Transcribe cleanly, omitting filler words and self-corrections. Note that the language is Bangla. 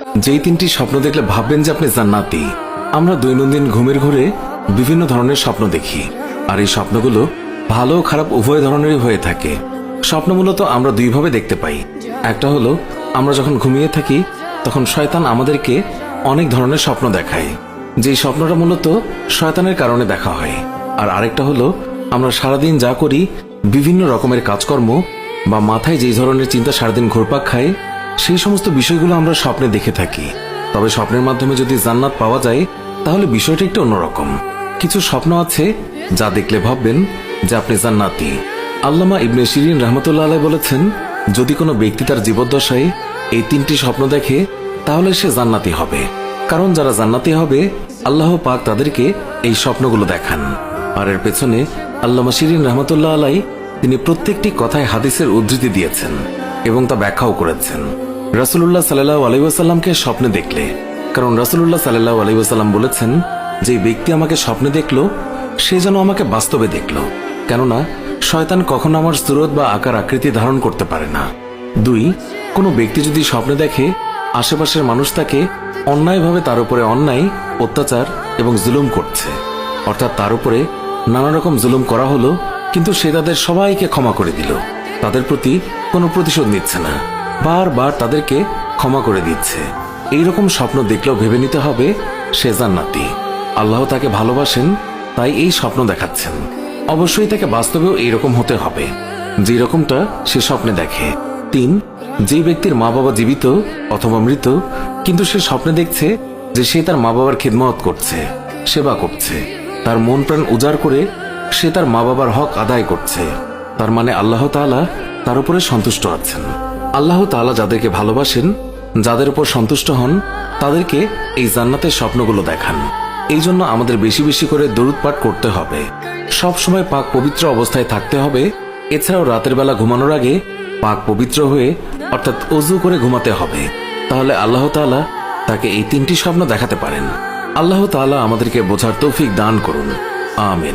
যেই তিনটি স্বপ্ন দেখলে ভাববেন যে আপনি জান্নাতি। আমরা দৈনন্দিন ঘুমের ঘোরে বিভিন্ন ধরনের স্বপ্ন দেখি, আর এই স্বপ্নগুলো ভালো ও খারাপ উভয় ধরনেরই হয়ে থাকে। স্বপ্ন মূলত আমরা দুইভাবে দেখতে পাই। একটা হলো আমরা যখন ঘুমিয়ে থাকি তখন শয়তান আমাদেরকে অনেক ধরনের স্বপ্ন দেখায়, যেই স্বপ্নটা মূলত শয়তানের কারণে দেখা হয়। আর আরেকটা হলো আমরা সারাদিন যা করি, বিভিন্ন রকমের কাজকর্ম বা মাথায় যেই ধরনের চিন্তা সারাদিন ঘুরপাক খায়, সেই সমস্ত বিষয়গুলো আমরা স্বপ্নে দেখে থাকি। তবে স্বপ্নের মাধ্যমে যদি জান্নাত পাওয়া যায় তাহলে বিষয়টা একটু অন্যরকম। কিছু স্বপ্ন আছে যা দেখলে ভাববেন যে আপনি জান্নাতি। আল্লামা ইবনে শিরিন রহমতুল্লাহ আলাইহি বলেছেন, যদি কোনো ব্যক্তি তার জীবদ্দশায় এই তিনটি স্বপ্ন দেখে তাহলে সে জান্নাতি হবে। কারণ যারা জান্নাতি হবে আল্লাহ পাক তাদেরকে এই স্বপ্নগুলো দেখান। আর এর পেছনে আল্লামা শিরিন রহমতুল্লাহ আলাইহি তিনি প্রত্যেকটি কথায় হাদিসের উদ্ধৃতি দিয়েছেন এবং তা ব্যাখ্যাও করেছেন। রাসূলুল্লাহ সাল্লাল্লাহু আলাইহি ওয়াসাল্লামকে স্বপ্নে দেখলে, কারণ রাসূলুল্লাহ সাল্লাল্লাহু আলাইহি ওয়াসাল্লাম বলেছেন, যে ব্যক্তি আমাকে স্বপ্নে দেখলো সে যেন আমাকে বাস্তবে দেখলো, কেননা শয়তান কখনো আমার সুরত বা আকার আকৃতি ধারণ করতে পারে না। 2, কোনো ব্যক্তি যদি স্বপ্নে দেখে আশেপাশের মানুষ তাকে অন্যায়ভাবে তার উপরে অন্যায়, অত্যাচার এবং জুলুম করছে, অর্থাৎ তার উপরে নানা রকম জুলুম করা হলো কিন্তু সে তাদের সবাইকে ক্ষমা করে দিল, তাদের প্রতি কোনো প্রতিশোধ নিচ্ছে না, বারবার তাদেরকে ক্ষমা করে দিচ্ছে, এইরকম স্বপ্ন দেখলেও ভেবে নিতে হবে সে জান্নাতি। আল্লাহ তাকে ভালোবাসেন তাই এই স্বপ্ন দেখাচ্ছেন। অবশ্যই তাকে বাস্তবেও এইরকম হতে হবে যে রকমটা সে স্বপ্নে দেখে। 3, যে ব্যক্তির মা বাবা জীবিত অথবা মৃত কিন্তু সে স্বপ্নে দেখছে যে সে তার মা বাবার খিদমত করছে, সেবা করছে, তার মন প্রাণ উজাড় করে সে তার মা বাবার হক আদায় করছে, তার মানে আল্লাহ তাআলা তার উপরে সন্তুষ্ট আছেন। আল্লাহ তাআলা যাদেরকে ভালোবাসেন, যাদের উপর সন্তুষ্ট হন, তাদেরকে এই জান্নাতের স্বপ্নগুলো দেখান। এই জন্য আমাদের বেশি বেশি করে দরুদ পাঠ করতে হবে, সব সময় পাক পবিত্র অবস্থায় থাকতে হবে। এছাড়াও রাতের বেলা ঘুমানোর আগে পাক পবিত্র হয়ে অর্থাৎ ওযু করে ঘুমাতে হবে, তাহলে আল্লাহ তাআলা তাকে এই তিনটি স্বপ্ন দেখাতে পারেন। আল্লাহ তাআলা আমাদেরকে বোঝার তৌফিক দান করুন, আমিন।